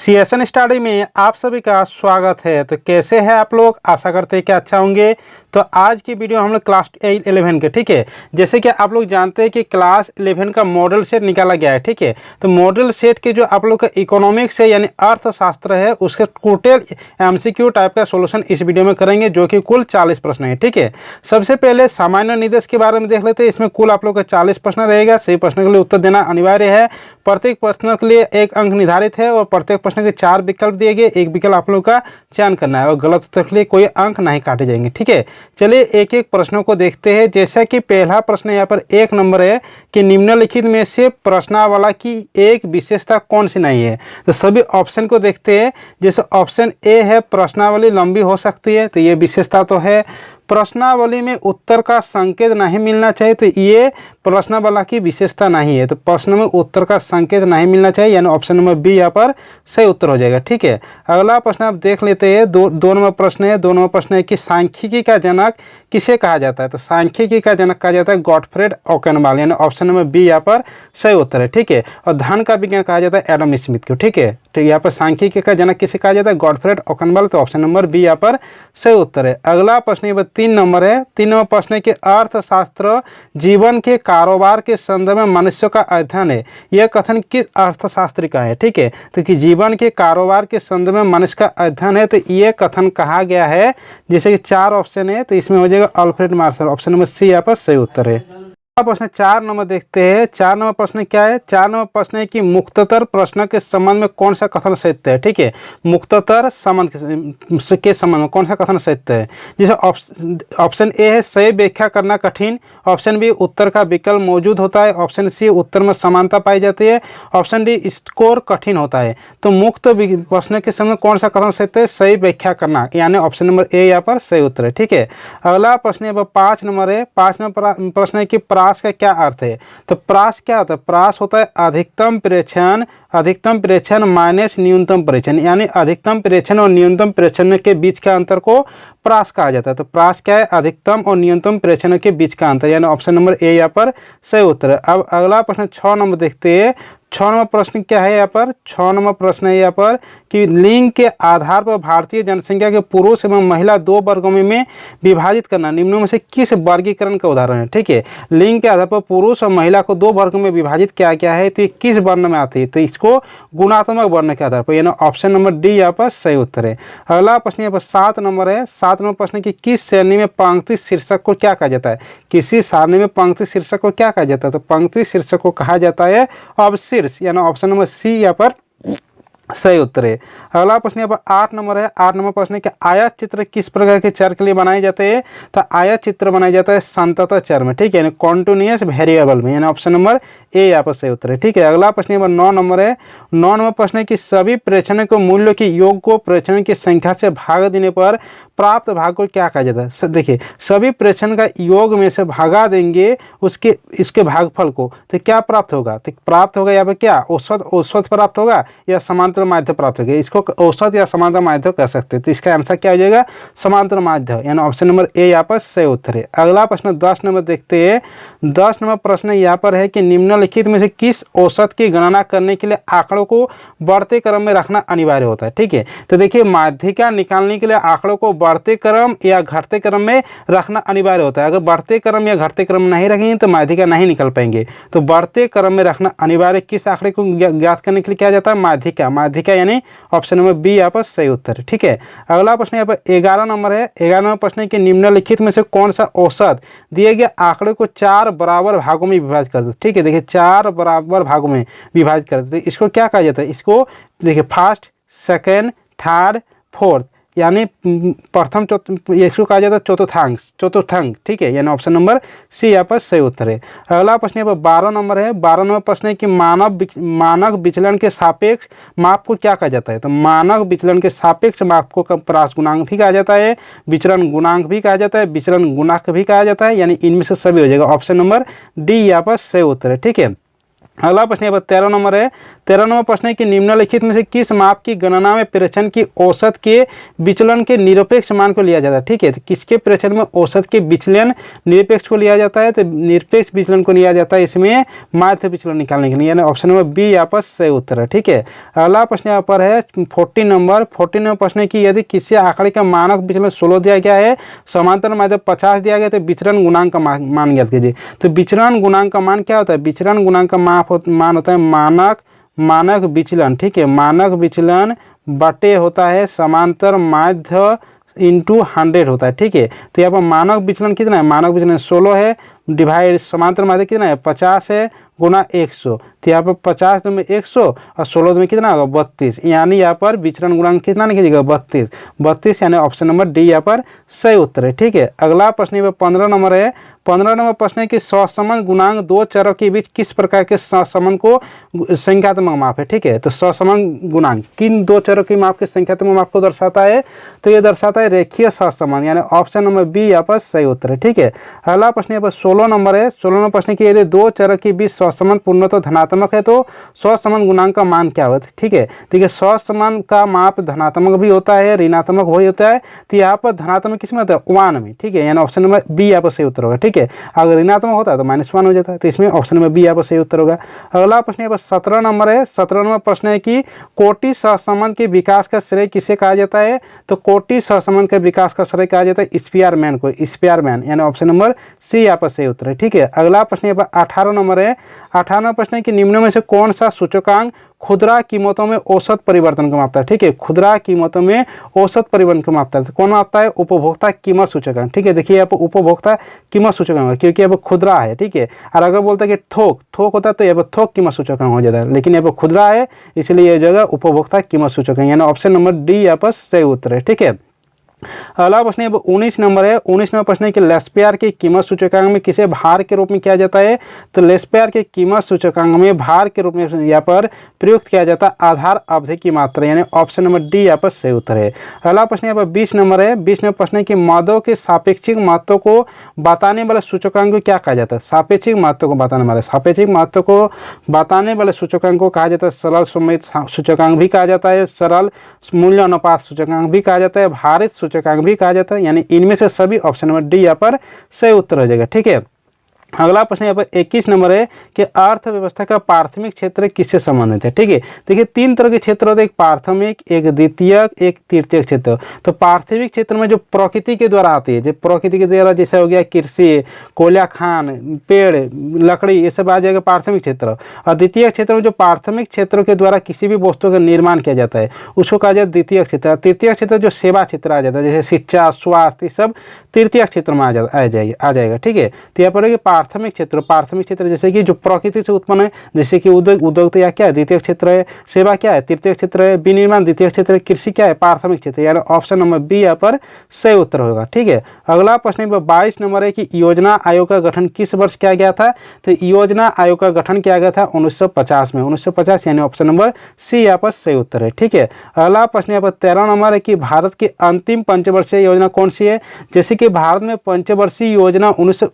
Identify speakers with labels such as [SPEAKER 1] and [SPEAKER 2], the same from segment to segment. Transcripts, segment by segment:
[SPEAKER 1] CSN study में आप सभी का स्वागत है। तो कैसे हैं आप लोग, आशा करते हैं कि अच्छा होंगे। तो आज की वीडियो हम लोग क्लास 11 के, ठीक है। जैसे कि आप लोग जानते हैं कि क्लास 11 का मॉडल सेट निकाला गया है, ठीक है। तो मॉडल सेट के जो आप लोग का इकोनॉमिक्स है यानी अर्थशास्त्र है, उसके टोटल एमसीक्यू टाइप का सॉल्यूशन इस वीडियो में करेंगे, जो कि कुल 40 प्रश्न है, ठीक है। सबसे पहले सामान्य निर्देश के बारे में देख लेते हैं। इसमें कुल आप लोग का 40 प्रश्न रहेगा। सही प्रश्न के लिए उत्तर देना अनिवार्य है। प्रत्येक प्रश्न के लिए 1 अंक निर्धारित है और प्रत्येक प्रश्न के 4 विकल्प दिए गए। एक विकल्प आप लोगों का चयन करना है और गलत उत्तर के लिए कोई अंक नहीं काटे जाएंगे, ठीक है। चलिए एक एक प्रश्नों को देखते हैं। जैसा कि पहला प्रश्न यहाँ पर 1 नंबर है कि निम्नलिखित में से प्रश्नावली की एक विशेषता कौन सी नहीं है। तो सभी ऑप्शन को देखते हैं। जैसे ऑप्शन ए है प्रश्नावली लंबी हो सकती है, तो ये विशेषता तो है। प्रश्नावली में उत्तर का संकेत नहीं मिलना चाहिए, तो ये प्रश्नावली की विशेषता नहीं है। तो प्रश्न में उत्तर का संकेत नहीं मिलना चाहिए, यानी ऑप्शन नंबर बी यहाँ पर सही उत्तर हो जाएगा, ठीक है। अगला प्रश्न आप देख लेते हैं। दो नंबर प्रश्न है। 2 नंबर प्रश्न है कि सांख्यिकी का जनक किसे कहा जाता है। तो सांख्यिकी का जनक कहा जाता है गॉटफ्रेड ओकेनबाल, यानी ऑप्शन नंबर बी यहाँ पर सही उत्तर है, ठीक है। और धन का विज्ञान कहा जाता है एडम स्मिथ को, ठीक है। तो यहाँ पर सांख्यिकी का जनक किसे कहा जाता है, गॉटफ्रेड ओकेनबाल, तो ऑप्शन नंबर बी यहाँ पर सही उत्तर है। अगला प्रश्न यहाँ पर 3 नंबर है। 3 नंबर प्रश्न है कि अर्थशास्त्र जीवन के कारोबार के संदर्भ में मनुष्य का अध्ययन है। यह कथन किस अर्थशास्त्री का है, ठीक है। तो कि जीवन के कारोबार के संदर्भ में मनुष्य का अध्ययन है, तो ये कथन कहा गया है। जैसे कि 4 ऑप्शन है, तो इसमें हो जाएगा Alfred Marshall, option number C यहाँ पर सही उत्तर है। प्रश्न 4 नंबर देखते हैं। 4 नंबर प्रश्न क्या है। 4 नंबर प्रश्न है कि मुक्ततर प्रश्न के संबंध में कौन सा कथन सत्य है, ठीक है। मुक्ततर संबंध के संबंध में कौन सा कथन सत्य है। जैसे ऑप्शन ए है सही व्याख्या करना कठिन, ऑप्शन बी उत्तर का विकल्प मौजूद होता है, ऑप्शन सी उत्तर में समानता पाई जाती है, ऑप्शन डी स्कोर कठिन होता है। तो मुक्त प्रश्न के संबंध में कौन सा कथन सत्य है, सही व्याख्या करना, यानी ऑप्शन नंबर ए यहाँ पर सही उत्तर है, ठीक है। अगला प्रश्न यहाँ पर 5 नंबर है। 5 नंबर प्रश्न है कि प्रास का क्या अर्थ है। तो प्रास क्या होता है। प्रास होता है अधिकतम प्रेक्षण माइनस न्यूनतम प्रेक्षण, यानी अधिकतम प्रेक्षण और न्यूनतम प्रेक्षण के बीच का अंतर को प्रास कहा जाता है। तो प्रास क्या है, अधिकतम और न्यूनतम प्रेक्षण के बीच का अंतर, यानी ऑप्शन नंबर ए यहाँ पर सही उत्तर है। अब अगला प्रश्न 6 नंबर देखते हैं। 6 नंबर प्रश्न क्या है यहाँ पर। 6 नंबर प्रश्न है यहाँ पर कि लिंग के आधार पर भारतीय जनसंख्या के पुरुष एवं महिला 2 वर्गों में विभाजित करना निम्नों में से किस वर्गीकरण का उदाहरण है, ठीक है। लिंग के आधार पर पुरुष और महिला को 2 वर्गों में विभाजित किया गया है, तो किस वर्ण में आती है। तो इसको गुणात्मक वर्ण के आधार पर, यानी ऑप्शन नंबर डी यहाँ पर सही उत्तर है। अगला प्रश्न यहाँ पर 7 नंबर है। 7 नंबर प्रश्न की किस श्रेणी में पंक्ति शीर्षक को क्या कहा जाता है। किसी सारणी में पंक्ति शीर्षक को क्या कहा जाता है। तो पंक्ति शीर्षक को कहा जाता है अवशीर्ष, यानी ऑप्शन नंबर सी यहाँ पर सही उत्तर है। अगला प्रश्न यहाँ पर 8 नंबर है। 8 नंबर प्रश्न है कि आयत चित्र किस प्रकार के चर के लिए बनाए जाते हैं। तो आयत चित्र बनाया जाता है संतत चर में, ठीक है, यानी कॉन्टिन्यूअस वेरिएबल में, यानी ऑप्शन नंबर ए यहाँ पर सही उत्तर है, ठीक है। अगला प्रश्न यहाँ पर 9 नंबर है। 9 नंबर प्रश्न है कि सभी प्रेक्षणों के मूल्यों के योग को प्रेक्षणों की संख्या से भाग देने पर प्राप्त भाग को क्या कहा जाता है। देखिए सभी प्रेक्षण का योग में से भागा देंगे इसके भागफल को, तो क्या प्राप्त होगा। तो प्राप्त होगा यहाँ पर क्या औसत प्राप्त होगा या समांतर माध्य प्राप्त होगा। इसको औसत या समांतर माध्य कह सकते हैं। तो इसका आंसर क्या हो जाएगा, समांतर माध्य, यानी ऑप्शन नंबर ए यहाँ पर सही उत्तर है। अगला प्रश्न 10 नंबर देखते हैं। 10 नंबर प्रश्न यहाँ पर है कि निम्नलिखित में से किस औसत की गणना करने के लिए आंकड़ों को बढ़ते क्रम में रखना अनिवार्य होता है, ठीक है। तो देखिए माध्यिका निकालने के लिए आंकड़ों को बढ़ते क्रम या घटते क्रम में रखना अनिवार्य होता है। अगर बढ़ते क्रम या घटते क्रम में नहीं रखेंगे तो माध्यिका नहीं निकल पाएंगे। तो बढ़ते क्रम में रखना अनिवार्य किस आंकड़े को ज्ञात करने के लिए किया जाता है, माध्यिका, यानी ऑप्शन नंबर बी यहाँ पर सही उत्तर है, ठीक है। अगला प्रश्न यहाँ पर 11 नंबर है। 11 नंबर प्रश्न है कि निम्नलिखित में से कौन सा औसत दिए गए आंकड़े को 4 बराबर भागों में विभाजित कर दो, ठीक है। देखिए 4 बराबर भागों में विभाजित कर दो। इसको क्या कहा जाता है, इसको देखिए फर्स्ट, सेकेंड, थर्ड, फोर्थ, यानी प्रथम इसको कहा जाता है चतुर्थांश, ठीक है, यानी ऑप्शन नंबर सी यहाँ पर सही उत्तर है। अगला प्रश्न यहाँ पर 12 नंबर है। 12 नंबर प्रश्न है कि मानक विचलन के सापेक्ष माप को क्या कहा जाता है। तो मानक विचलन के सापेक्ष माप को परास गुणांक भी कहा जाता है, विचलन गुणांक भी कहा जाता है, विचलन गुणांक भी कहा जाता है, यानी इनमें से सभी हो जाएगा। ऑप्शन नंबर डी यहाँ पर सही उत्तर है, ठीक है। अगला प्रश्न यहाँ पर 13 नंबर है। 13 नंबर प्रश्न है कि निम्नलिखित में से किस माप की गणना में प्रेक्षण की औसत के विचलन के निरपेक्ष मान को लिया जाता है। ठीक है, तो किसके प्रेक्षण में औसत के विचलन निरपेक्ष को लिया जाता है, तो निरपेक्ष विचलन को लिया जाता है इसमें माध्य विचलन निकालने के लिए, यानी ऑप्शन नंबर बी यहाँ पर सही उत्तर है। ठीक है, अगला प्रश्न यहाँ पर है 14 नंबर प्रश्न है कि यदि किसी आंकड़े का मानक विचलन 16 दिया गया है, समांतर माध्य 50 दिया गया, तो विचरण गुणांक का मान ज्ञात कीजिए। तो विचरण गुणांक का मान क्या होता है, विचरण गुणांक का मान होता है मानक विचलन। ठीक है, मानक विचलन बटे होता है समांतर माध्य इंटू 100 होता है। ठीक है, तो यहाँ पर मानक विचलन कितना है, मानक विचलन 16 है, डिवाइड समांतर माध्य कितना है 50 है, गुना 100, तो यहाँ पर 50 में 100 और 16 में कितना होगा 32, यानी यहाँ पर विचरण गुणांक कितना निकलेगा 32, यानी ऑप्शन नंबर डी यहाँ पर सही उत्तर है। ठीक है, अगला प्रश्न यहाँ पर 15 नंबर है। 15 नंबर प्रश्न है कि सहसंबंध गुणांक दो चरों के बीच किस प्रकार के सहसंबंध को संख्यात्मक माप है। ठीक है, तो सहसंबंध गुणांक किन दो चरों की माप के संख्यात्मक माप को दर्शाता है, तो ये दर्शाता है रेखीय सहसंबंध, यानी ऑप्शन नंबर बी यहाँ पर सही उत्तर है। ठीक है, अगला प्रश्न यहाँ पर 16 नंबर है। 16 नंबर प्रश्न की यदि दो चरों के बीच सहसंबंध पूर्णतः धनात्मक है तो सहसंबंध गुणांक का मान क्या होता है। ठीक है, देखिए सहसंबंध का माप धनात्मक भी होता है, ऋणात्मक भी होता है, तो यहाँ पर धनात्मक किसमें होता है 1 में। ठीक है, यानी ऑप्शन नंबर बी यहाँ पर सही उत्तर होगा। ठीक है, अगर ऋणात्मक होता है तो -1 हो जाता है, तो इसमें ऑप्शन नंबर बी यहाँ पर सही उत्तर होगा। अगला प्रश्न यहाँ पर 17 नंबर है। 17 नंबर प्रश्न है कि कोटि सहसंबंध के विकास का श्रेय किसे कहा जाता है, तो कोटि सहसंबंध के विकास का श्रेय कहा जाता है स्पीयरमैन को, स्पीयरमैन, यानी ऑप्शन नंबर सी यहाँ पर सही उत्तर है। ठीक है, अगला प्रश्न यहाँ पर 18 नंबर है। 18 नंबर प्रश्न है कि निम्न में से कौन सा सूचकांक खुदरा कीमतों में औसत परिवर्तन को मापता है। ठीक है, खुदरा कीमतों में औसत परिवर्तन को मापता है, तो कौन मापता है, उपभोक्ता कीमत सूचकांक। ठीक है, देखिए यहाँ पर उपभोक्ता कीमत सूचकांक, क्योंकि यहाँ पर खुदरा है। ठीक है, और अगर बोलता है कि थोक होता है तो यहाँ पर थोक कीमत सूचकांक हो जाता है, लेकिन यहाँ पर खुदरा है इसलिए यह जगह उपभोक्ता कीमत सूचकांक, यानी ऑप्शन नंबर डी यहाँ पर सही उत्तर है। ठीक है, अगला प्रश्न 19 नंबर है। 19 नंबर प्रश्न है कि लेस्पेयर के कीमत सूचकांक में किसे भार के रूप में किया जाता है, तो लेस्पेयर के कीमत सूचकांक में भार के रूप में यहाँ पर प्रयुक्त किया जाता है आधार अवधि की मात्रा, यानी ऑप्शन नंबर डी यहाँ पर सही उत्तर है। अगला प्रश्न यहाँ पर 20 नंबर है। 20 नंबर प्रश्न है कि मदों के सापेक्षिक महत्व को बताने वाले सूचकांक को क्या कहा जाता है, सापेक्षिक महत्व को बताने वाले सूचकांक को कहा जाता है सरल समेत सूचकांक भी कहा जाता है, सरल मूल्य अनुपात सूचकांक भी कहा जाता है, भारित सूचकांक भी कहा जाता है, यानी इनमें से सभी ऑप्शन नंबर डी यहाँ पर सही उत्तर हो जाएगा। ठीक है, अगला प्रश्न यहाँ पर 21 नंबर है कि अर्थव्यवस्था का प्राथमिक क्षेत्र किससे संबंधित है। ठीक है, देखिए 3 तरह के क्षेत्र होते हैं, एक प्राथमिक, एक द्वितीयक, एक तृतीयक क्षेत्र। तो प्राथमिक क्षेत्र में जो प्रकृति के द्वारा आती है, जो प्रकृति के द्वारा जैसे हो गया कृषि, कोयला खान, पेड़, लकड़ी, ये सब आ जाएगा प्राथमिक क्षेत्र। और द्वितीय क्षेत्र में जो प्राथमिक क्षेत्रों के द्वारा किसी भी वस्तु का निर्माण किया जाता है उसको कहा जाता है द्वितीय क्षेत्र। तृतीय क्षेत्र जो सेवा क्षेत्र आ जाता है, जैसे शिक्षा, स्वास्थ्य, ये सब तृतीय क्षेत्र में आ जाएगा। ठीक है, तो यहाँ पर प्राथमिक क्षेत्र जैसे कि जो प्रकृति से उत्पन्न है, जैसे कि उद्योग तो यह क्या है द्वितीय क्षेत्र है, सेवा क्या है तृतीय क्षेत्र है, विनिर्माण द्वितीय क्षेत्र है, कृषि क्या है प्राथमिक क्षेत्र, यानी ऑप्शन नंबर बी यहाँ पर सही उत्तर होगा। ठीक है, अगला प्रश्न 22 नंबर है कि योजना आयोग का गठन किस वर्ष किया गया था, तो योजना आयोग का गठन किया गया था 1950 में, 1950, यानी ऑप्शन नंबर सी यहाँ पर सही उत्तर है। ठीक है, अगला प्रश्न यहाँ पर 13 नंबर है कि भारत की अंतिम पंचवर्षीय योजना कौन सी है। जैसे कि भारत में पंचवर्षीय योजना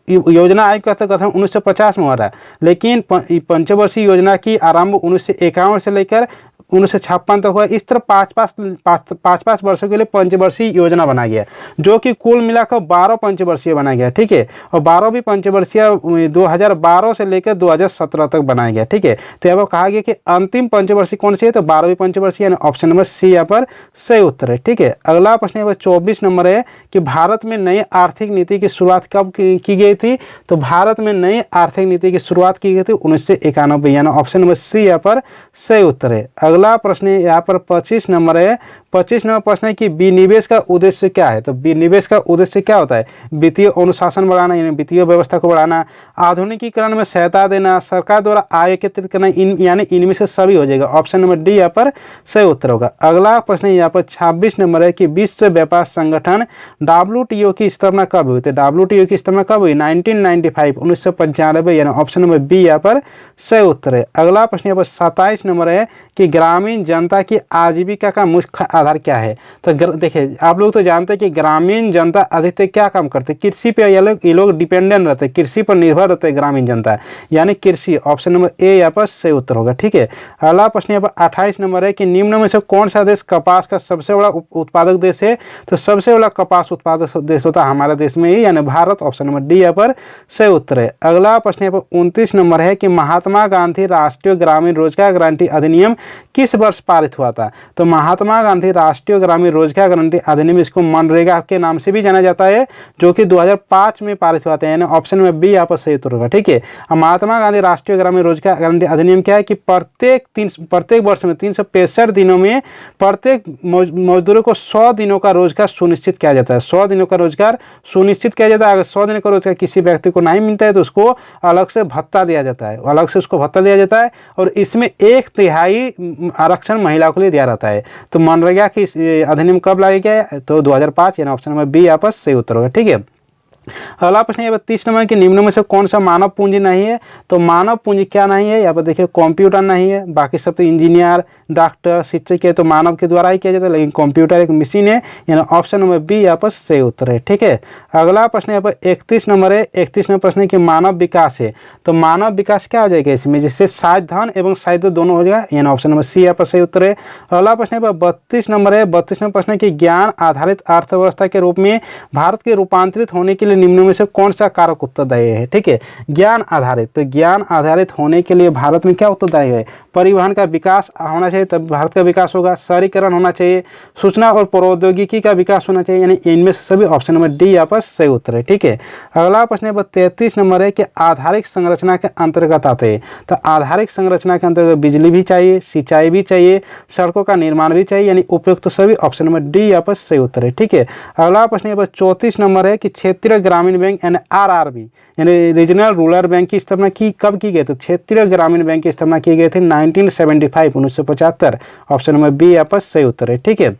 [SPEAKER 1] योजना आयोग का गठन 1950 में हो रहा है, लेकिन पंचवर्षीय योजना की आरंभ 1951 से लेकर 1956 तक हुआ। इस तरह पाँच वर्षों के लिए पंचवर्षीय योजना बनाया गया, जो कि कुल मिलाकर 12 पंचवर्षीय बनाया गया। ठीक है, और 12 भी पंचवर्षीय 2012 से लेकर 2017 तक बनाया गया। ठीक है, तो यहाँ पर कहा गया कि अंतिम पंचवर्षीय कौन सी है, तो 12वीं पंचवर्षीय, यानी ऑप्शन नंबर सी यहाँ पर सही उत्तर है। ठीक है, अगला प्रश्न यहाँ पर 24 नंबर है कि भारत में नई आर्थिक नीति की शुरुआत कब की गई थी, तो भारत में नई आर्थिक नीति की शुरुआत की गई थी 1991, यानी ऑप्शन नंबर सी यहाँ पर सही उत्तर है। अगला प्रश्न यहाँ पर 25 नंबर है। 25 नंबर प्रश्न है कि विनिवेश का उद्देश्य क्या है, तो विनिवेश का उद्देश्य क्या होता है, वित्तीय अनुशासन बढ़ाना, यानी वित्तीय व्यवस्था को बढ़ाना, आधुनिकीकरण में सहायता देना, सरकार द्वारा आय एकत्रित करना, यानी इनमें से सभी हो जाएगा। ऑप्शन नंबर डी यहाँ पर सही उत्तर होगा। अगला प्रश्न यहाँ पर 26 नंबर है कि विश्व व्यापार संगठन WTO की स्थापना कब हुई, तो WTO की स्थापना कब हुई, 1995, 1995, यानी ऑप्शन नंबर बी यहाँ पर सही उत्तर है। अगला प्रश्न यहाँ पर 27 नंबर है कि ग्रामीण जनता की आजीविका का मुख्य आधार क्या है। तो देखिए आप लोग तो जानते हैं कि ग्रामीण जनता अधिकतर क्या काम करते हैं, कृषि पे ये लोग डिपेंडेंट रहते हैं, कृषि पर निर्भर रहते हैं ग्रामीण जनता, यानी कृषि। ऑप्शन नंबर ए यहाँ पर सही उत्तर होगा। ठीक है, अगला प्रश्न यहाँ पर 28 नंबर है कि निम्न में से कौन सा देश कपास का सबसे बड़ा उत्पादक देश है। तो सबसे बड़ा कपास उत्पादक देश होता है हमारा देश में ही, यानी भारत। ऑप्शन नंबर डी यहाँ पर सही उत्तर है। अगला प्रश्न यहाँ पर 29 नंबर है कि महात्मा गांधी राष्ट्रीय ग्रामीण रोजगार गारंटी अधिनियम किस वर्ष पारित हुआ था। तो महात्मा गांधी राष्ट्रीय ग्रामीण रोजगार गारंटी अधिनियम, इसको मनरेगा के नाम से भी जाना जाता है, जो कि 2005 में पारित हुआ था, यानी ऑप्शन में बी यहाँ पर सही उत्तर होगा। ठीक है, महात्मा गांधी राष्ट्रीय ग्रामीण रोजगार गारंटी अधिनियम क्या है कि प्रत्येक वर्ष में 365 दिनों में प्रत्येक मजदूरों को 100 दिनों का रोजगार सुनिश्चित किया जाता है। 100 दिनों का रोजगार सुनिश्चित किया जाता है। अगर 100 दिनों का रोजगार किसी व्यक्ति को नहीं मिलता है तो उसको अलग से भत्ता दिया जाता है, अलग से उसको भत्ता दिया जाता है, और इसमें 1/3 आरक्षण महिलाओं के लिए दिया रहता है। तो मनरेगा की अधिनियम कब लाया गया है, तो 2005, यानी ऑप्शन नंबर बी यहाँ पर सही उत्तर होगा। ठीक है, अगला प्रश्न यहाँ पर 30 नंबर कि निम्न में से कौन सा मानव पूंजी नहीं है। तो मानव पूंजी क्या नहीं है, यहाँ पर देखिए कंप्यूटर नहीं है, बाकी सब तो इंजीनियर, डॉक्टर, शिक्षक है, तो मानव के द्वारा ही किया जाता है, लेकिन कंप्यूटर एक मशीन है, यानी ऑप्शन नंबर बी यहाँ पर सही उत्तर है। ठीक है, अगला प्रश्न यहाँ पर 31 नंबर है। 31 नंबर प्रश्न है कि मानव विकास है। तो मानव विकास क्या हो जाएगा इसमें, जिससे साधन एवं साहित्य दोनों हो जाएगा, यानी ऑप्शन नंबर सी यहाँ पर सही उत्तर है। अगला प्रश्न यहाँ पर 32 नंबर है। 32 नंबर प्रश्न है कि ज्ञान आधारित अर्थव्यवस्था के रूप में भारत के रूपांतरित होने के लिए निम्न में से कौन सा कारक उत्तरदायी है। ठीक है, ज्ञान आधारित, तो ज्ञान आधारित होने के लिए भारत में क्या उत्तरदायी है, परिवहन का विकास होना चाहिए तब भारत का विकास होगा, शहरीकरण होना चाहिए, सूचना और प्रौद्योगिकी का विकास होना चाहिए, यानी इनमें से सभी ऑप्शन नंबर डी यहाँ पर सही उत्तर है। ठीक है, अगला प्रश्न नंबर 33 नंबर है कि आधारिक संरचना के अंतर्गत आते हैं। तो आधारिक संरचना के अंतर्गत बिजली भी चाहिए, सिंचाई भी चाहिए, सड़कों का निर्माण भी चाहिए, यानी उपयुक्त सभी ऑप्शन नंबर डी यहाँ पर सही उत्तर है। ठीक है, अगला प्रश्न यहाँ पर 34 नंबर है कि क्षेत्रीय ग्रामीण बैंक यानी RRB यानी रीजनल रूरल बैंक की स्थापना कब की गई। तो क्षेत्रीय ग्रामीण बैंक की स्थापना की गई थी 1975 ऑप्शन नंबर बी यहाँ पर सही उत्तर है। ठीक है,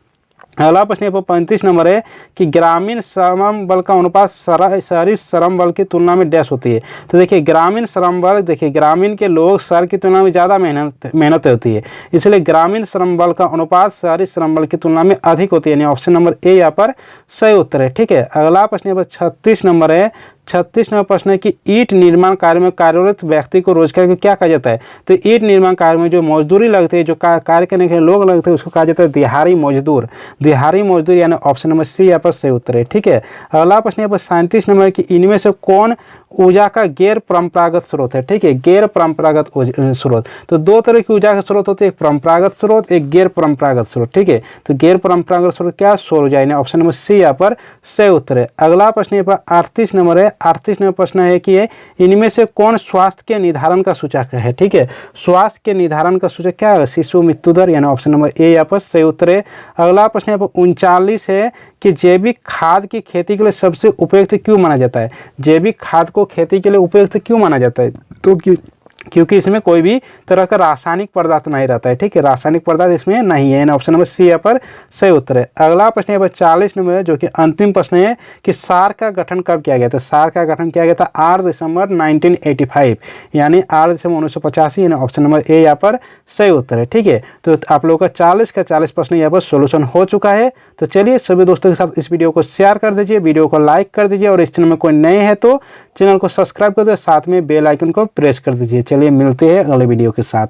[SPEAKER 1] अगला प्रश्न यहाँ पर 35 नंबर है कि ग्रामीण श्रम बल का अनुपात शहरी श्रम बल की तुलना में डैश होती है। तो देखिए ग्रामीण श्रम बल, देखिए ग्रामीण के लोग शहर की तुलना में ज़्यादा मेहनत होती है, इसलिए ग्रामीण श्रम बल का अनुपात शहरी श्रम बल की तुलना में अधिक होती है, यानी ऑप्शन नंबर ए यहाँ पर सही उत्तर है। ठीक है, अगला प्रश्न यहाँ पर 36 नंबर है। 36 नंबर प्रश्न है कि ईंट निर्माण कार्य में कार्यरत व्यक्ति को रोजगार को क्या कहा जाता है। तो ईंट निर्माण कार्य में जो मजदूरी लगती है, जो कार्य करने के लिए लोग लगते हैं, उसको कहा जाता है दिहाड़ी मजदूर। दिहाड़ी मजदूर यानी ऑप्शन नंबर सी यहाँ पर सही उत्तर है। ठीक है, अगला प्रश्न यहाँ पर 37 नंबर है कि इनमें से कौन ऊर्जा का गैर परंपरागत स्रोत है। ठीक है, गैर परंपरागत स्रोत, तो दो तरह की ऊर्जा के स्रोत होते हैं, एक परंपरागत स्रोत, एक गैर परंपरागत स्रोत। ठीक है, तो गैर परंपरागत स्रोत क्या, सौर ऊर्जा, यानी ऑप्शन नंबर सी यहाँ पर सही उत्तर है। अगला प्रश्न यहाँ पर 38 नंबर है। 38 नंबर प्रश्न है कि इनमें से कौन स्वास्थ्य के निर्धारण का सूचक है। ठीक है, स्वास्थ्य के निर्धारण का सूचक क्या है, शिशु मृत्यु दर, यानी ऑप्शन नंबर ए यहाँ पर सही उत्तर है। अगला प्रश्न यहाँ पर 39 है कि जैविक खाद की खेती के लिए सबसे उपयुक्त क्यों माना जाता है। जैविक खाद को खेती के लिए उपयुक्त क्यों माना जाता है, तो क्योंकि इसमें कोई भी तरह का रासायनिक पदार्थ नहीं रहता है। ठीक है, रासायनिक पदार्थ इसमें नहीं है, ऑप्शन नंबर सी यहाँ पर सही उत्तर है। अगला प्रश्न यहाँ पर 40 नंबर है, जो कि अंतिम प्रश्न है कि सार का गठन कब किया गया था। सार का गठन किया गया था 8 दिसंबर 1985, यानी 8 दिसंबर 1985, यानी ऑप्शन नंबर ए यहाँ पर सही उत्तर है। ठीक है, तो आप लोगों का 40 का 40 प्रश्न यहाँ पर सोल्यूशन हो चुका है। तो चलिए सभी दोस्तों के साथ इस वीडियो को शेयर कर दीजिए, वीडियो को लाइक कर दीजिए, और इस चैनल में कोई नए हैं तो चैनल को सब्सक्राइब कर दीजिए, साथ में बेल आइकन को प्रेस कर दीजिए। चलिए मिलते हैं अगले वीडियो के साथ।